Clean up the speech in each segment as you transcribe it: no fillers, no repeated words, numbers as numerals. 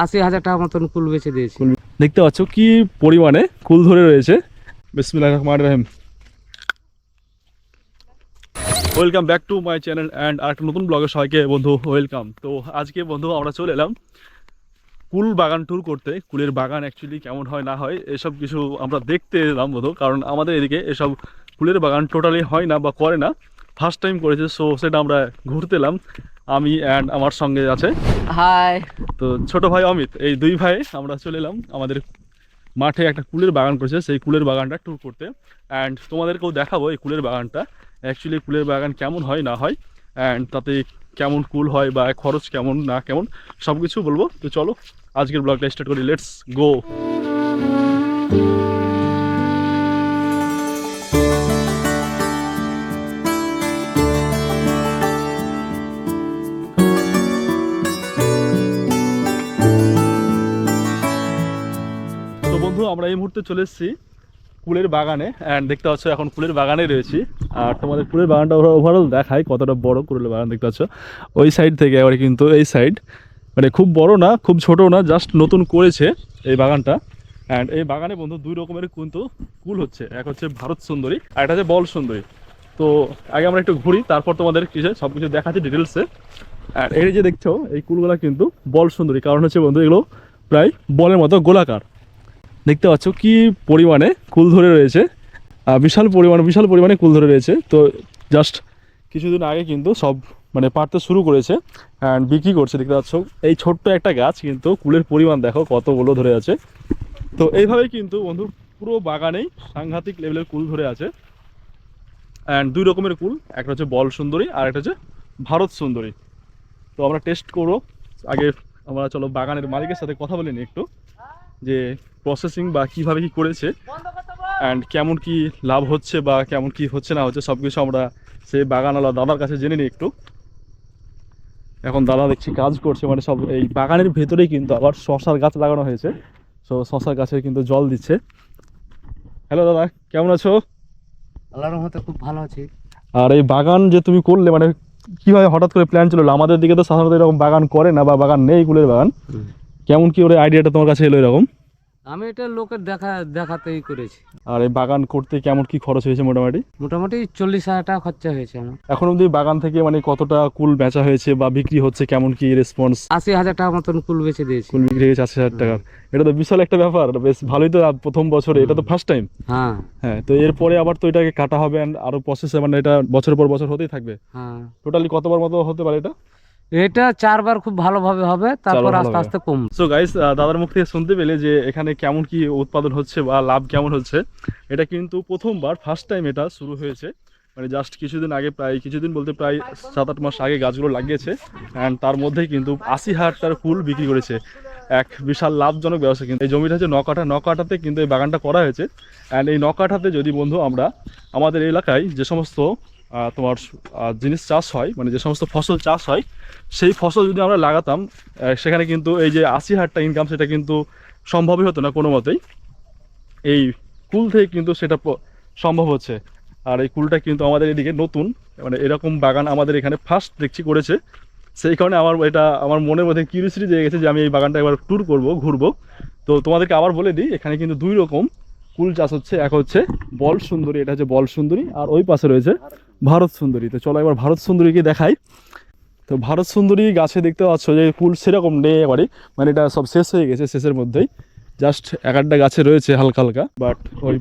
80,000 টাকা মতন কুল বেচে দিয়েছি। দেখতে পাচ্ছ কি পরিমাণে কুল ধরে রয়েছে। বিসমিল্লাহির রহমানির রহিম। Welcome back to my channel and আরেকটা নতুন ব্লগে সবাইকে বন্ধু ওয়েলকাম। তো আজকে বন্ধু আমরা চলে এলাম কুল বাগান ট্যুর করতে। কুলের বাগান অ্যাকচুয়ালি কেমন হয় না হয় এসব কিছু আমরা দেখতে এলাম বন্ধু, কারণ আমাদের এদিকে এসব ফুলের বাগান টোটালি হয় না বা করে না, ফার্স্ট টাইম করেছে। সো সেটা আমরা ঘুরতে এলাম, আমি অ্যান্ড আমার সঙ্গে আছে হাই। তো ছোট ভাই অমিত। এই দুই ভাই আমরা চলে এলাম আমাদের মাঠে একটা কুলের বাগান করেছে, সেই কুলের বাগানটা ট্যুর করতে। অ্যান্ড তোমাদেরকেও দেখাবো এই কুলের বাগানটা অ্যাকচুয়ালি কুলের বাগান কেমন হয় না হয়, অ্যান্ড তাতে কেমন কুল হয় বা খরচ কেমন না কেমন সব কিছু বলবো। তো চলো আজকের ব্লগটা স্টার্ট করি, লেটস গো। তো বন্ধু আমরা এই মুহূর্তে চলে এসেছি ফুলের বাগানে, অ্যান্ড দেখতে পাচ্ছ এখন ফুলের বাগানে রয়েছি। আর তোমাদের ফুলের বাগানটা ওভারঅল দেখায় কতটা বড় ফুলের বাগান। দেখতে পাচ্ছ ওই সাইড থেকে এবারে কিন্তু এই সাইড মানে খুব বড় না খুব ছোট না, জাস্ট নতুন করেছে এই বাগানটা। অ্যান্ড এই বাগানে বন্ধু দুই রকমের কিন্তু কুল হচ্ছে, এক হচ্ছে ভারত সুন্দরী আর একটা হচ্ছে বল সুন্দরী। তো আগে আমরা একটু ঘুরি, তারপর তোমাদের কিসে সব কিছু দেখাচ্ছি ডিটেলসে। আর এই যে দেখছো এই কুলগুলো কিন্তু বল সুন্দরী, কারণ হচ্ছে বন্ধু এগুলো প্রায় বলের মতো গোলাকার। দেখতে পাচ্ছ কি পরিমাণে কুল ধরে রয়েছে, বিশাল পরিমাণে কুল ধরে রয়েছে। তো জাস্ট কিছুদিন আগে কিন্তু সব মানে পাড়তে শুরু করেছে অ্যান্ড বিক্রি করছে। দেখতে পাচ্ছ এই ছোট্ট একটা গাছ কিন্তু কুলের পরিমাণ দেখো কতগুলো ধরে আছে। তো এইভাবেই কিন্তু বন্ধু পুরো বাগানেই সাংঘাতিক লেভেলের কুল ধরে আছে। অ্যান্ড দুই রকমের কুল, একটা হচ্ছে বল সুন্দরী আর একটা হচ্ছে ভারত সুন্দরী। তো আমরা টেস্ট করবো। আগে আমরা চলো বাগানের মালিকের সাথে কথা বলে নিই একটু, যে প্রসেসিং বা কিভাবে কি করেছে অ্যান্ড কেমন কি লাভ হচ্ছে বা কেমন কি হচ্ছে না হচ্ছে সব কিছু আমরা সেই বাগানওয়ালা দাদার কাছে জেনে নিই একটু। এখন দাদা দেখছি কাজ করছে, মানে সব এই বাগানের ভেতরেই কিন্তু আবার শশার গাছ লাগানো হয়েছে। সো শশার গাছে কিন্তু জল দিচ্ছে। হ্যালো দাদা, কেমন আছো? আল্লাহর রহমতে খুব ভালো আছি। আর এই বাগান যে তুমি করলে মানে কিভাবে হঠাৎ করে প্ল্যান চলো? আমাদের দিকে তো সাধারণত এরকম বাগান করে না বা বাগান নেই কুলের বাগান। কেমন কি ওর আইডিয়াটা তোমার কাছে এলো এরকম? আমি এটা লোকের দেখাতেই করেছি। আর এই বাগান করতে কেমন কি খরচ হয়েছে মোটামুটি? মোটামুটি 40,000 টাকা খরচা হয়েছে আমার। এখন অবধি বাগান থেকে মানে কতটা কুল বেচা হয়েছে বা বিক্রি হচ্ছে, কেমন কি রেসপন্স? 80,000 টাকা মতন কুল বেচে দিয়েছি। কুল বিক্রি হয়েছে 80,000 টাকার। এটা তো বিশাল একটা ব্যাপার, বেশ ভালোই তো। প্রথম বছরে এটা তো ফার্স্ট টাইম। হ্যাঁ হ্যাঁ, তো এরপরে আবার তো এটাকে কাটা হবে and আরো প্রসেসে মানে এটা বছরের পর বছর হতেই থাকবে। হ্যাঁ, টোটালি কতবার মতো হতে পারে এটা? এটা 4বার খুব ভালোভাবে হবে, তারপর ভালো আস্তে হবে। আস্তে কম। সো গাইস, দাদার মুখ থেকে শুনতে পেলে যে এখানে কেমন কি উৎপাদন হচ্ছে বা লাভ কেমন হচ্ছে। এটা কিন্তু প্রথমবার ফার্স্ট টাইম এটা শুরু হয়েছে, মানে জাস্ট কিছুদিন আগে, প্রায় কিছুদিন বলতে প্রায় 7-8 মাস আগে গাছগুলো লাগিয়েছে। অ্যান্ড তার মধ্যেই কিন্তু 80,000 টাকার ফুল বিক্রি করেছে। এক বিশাল লাভজনক ব্যবসা। কিন্তু এই জমিটা হচ্ছে নকাটাতে কিন্তু এই বাগানটা করা হয়েছে। অ্যান্ড এই নকাটাতে যদি বন্ধু আমরা আমাদের এলাকায় যে সমস্ত তোমার জিনিস চাষ হয়, মানে যে সমস্ত ফসল চাষ হয়, সেই ফসল যদি আমরা লাগাতাম সেখানে কিন্তু এই যে 80,000 টাকা ইনকাম সেটা কিন্তু সম্ভবই হতো না কোনো মতেই। এই কুল থেকে কিন্তু সেটা সম্ভব হচ্ছে। আর এই কুলটা কিন্তু আমাদের এদিকে নতুন, মানে এরকম বাগান আমাদের এখানে ফার্স্ট দেখছি করেছে। সেই কারণে আমার মনের মধ্যে কিউরিয়াসিটি জেগে গেছে যে আমি এই বাগানটা একবার ট্যুর করবো, ঘুরবো। তো তোমাদেরকে আবার বলে দিই, এখানে কিন্তু দুই রকম কুল চাষ হচ্ছে। এক হচ্ছে বল সুন্দরী, এটা হচ্ছে বল সুন্দরী, আর ওই পাশে রয়েছে ভারত সুন্দরী। তো চলো এবার ভারত সুন্দরীকে দেখাই। তো ভারত সুন্দরী গাছে দেখতে পাচ্ছ যে ফুল সেরকম নেই এবারে, মানে এটা সব শেষ হয়ে গেছে, শেষের মধ্যেই জাস্ট এক একটা গাছে রয়েছে হালকা হালকা। বাট ওই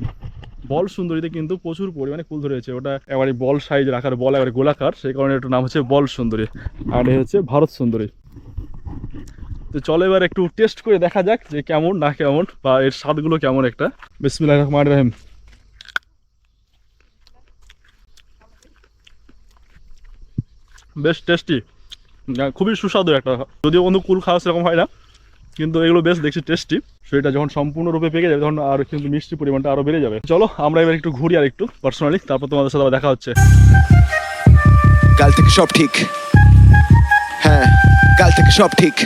বল সুন্দরীতে কিন্তু প্রচুর পরিমাণে ফুল ধরেছে। ওটা এবারে বল সাইজ রাখার, বল এবারে গোলাকার, সেই কারণে এটার নাম হচ্ছে বল সুন্দরী, আর এই হচ্ছে ভারত সুন্দরী। তো চলো এবার একটু টেস্ট করে দেখা যাক যে কেমন না কেমন বা এর স্বাদগুলো কেমন একটা। বিসমিল্লাহির রহমানির রহিম। বেশ টেস্টি, খুবই সুস্বাদু একটা। যদিও বন্ধু কুল খাওয়া সেরকম হয় না, কিন্তু এগুলো বেশ দেখছি টেস্টি। সেটা যখন সম্পূর্ণরূপে পেকে যাবে তখন আর কিন্তু মিষ্টির পরিমাণটা আরও বেড়ে যাবে। চলো আমরা এবার একটু ঘুরি আর একটু পার্সোনালি, তারপর তোমাদের সাথে আবার দেখা হচ্ছে। কাল থেকে সব ঠিক, হ্যাঁ কাল থেকে সব ঠিক।